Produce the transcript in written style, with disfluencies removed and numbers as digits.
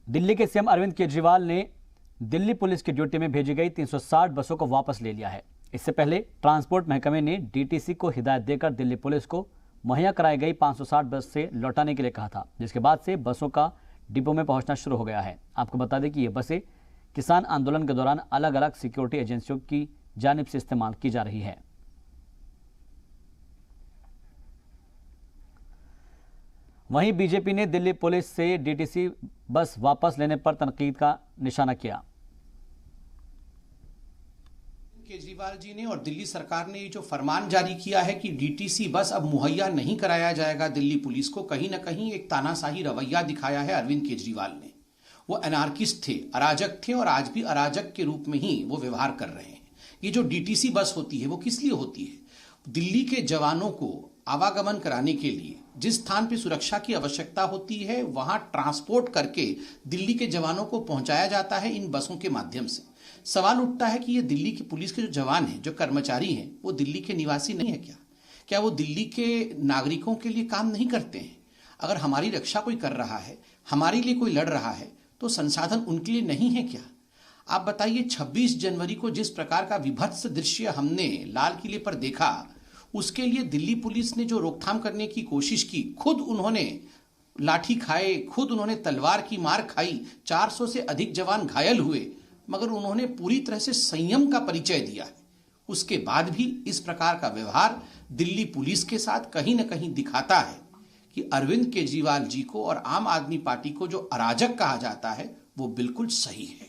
दिल्ली के सीएम अरविंद केजरीवाल ने दिल्ली पुलिस की ड्यूटी में भेजी गई 360 बसों को वापस ले लिया है। इससे पहले ट्रांसपोर्ट महकमे ने डीटीसी को हिदायत देकर दिल्ली पुलिस को मुहैया कराई गई 560 बस से लौटाने के लिए कहा था, जिसके बाद से बसों का डिपो में पहुंचना शुरू हो गया है। आपको बता दें कि ये बसें किसान आंदोलन के दौरान अलग अलग सिक्योरिटी एजेंसियों की जानिब से इस्तेमाल की जा रही है। वहीं बीजेपी ने दिल्ली पुलिस से डीटीसी बस वापस लेने पर तनकीद का निशाना किया। केजरीवाल जी ने और दिल्ली सरकार ने ये जो फरमान जारी किया है कि डीटीसी बस अब मुहैया नहीं कराया जाएगा दिल्ली पुलिस को, कहीं ना कहीं एक तानाशाही रवैया दिखाया है अरविंद केजरीवाल ने। वो एनार्किस्ट थे, अराजक थे और आज भी अराजक के रूप में ही वो व्यवहार कर रहे हैं। ये जो डीटीसी बस होती है वो किस लिए होती है? दिल्ली के जवानों को आवागमन कराने के लिए जिस स्थान पर सुरक्षा की आवश्यकता होती है वहां ट्रांसपोर्ट करके दिल्ली के जवानों को पहुंचाया जाता है इन बसों के माध्यम से। सवाल उठता है कि ये दिल्ली की पुलिस के जो जवान हैं, जो कर्मचारी हैं, वो दिल्ली के निवासी नहीं है क्या? क्या वो दिल्ली के नागरिकों के लिए काम नहीं करते हैं? अगर हमारी रक्षा कोई कर रहा है, हमारे लिए कोई लड़ रहा है, तो संसाधन उनके लिए नहीं है क्या? आप बताइए, 26 जनवरी को जिस प्रकार का विभत्स दृश्य हमने लाल किले पर देखा, उसके लिए दिल्ली पुलिस ने जो रोकथाम करने की कोशिश की, खुद उन्होंने लाठी खाए, खुद उन्होंने तलवार की मार खाई, 400 से अधिक जवान घायल हुए, मगर उन्होंने पूरी तरह से संयम का परिचय दिया है। उसके बाद भी इस प्रकार का व्यवहार दिल्ली पुलिस के साथ कहीं ना कहीं दिखाता है कि अरविंद केजरीवाल जी को और आम आदमी पार्टी को जो अराजक कहा जाता है वो बिल्कुल सही है।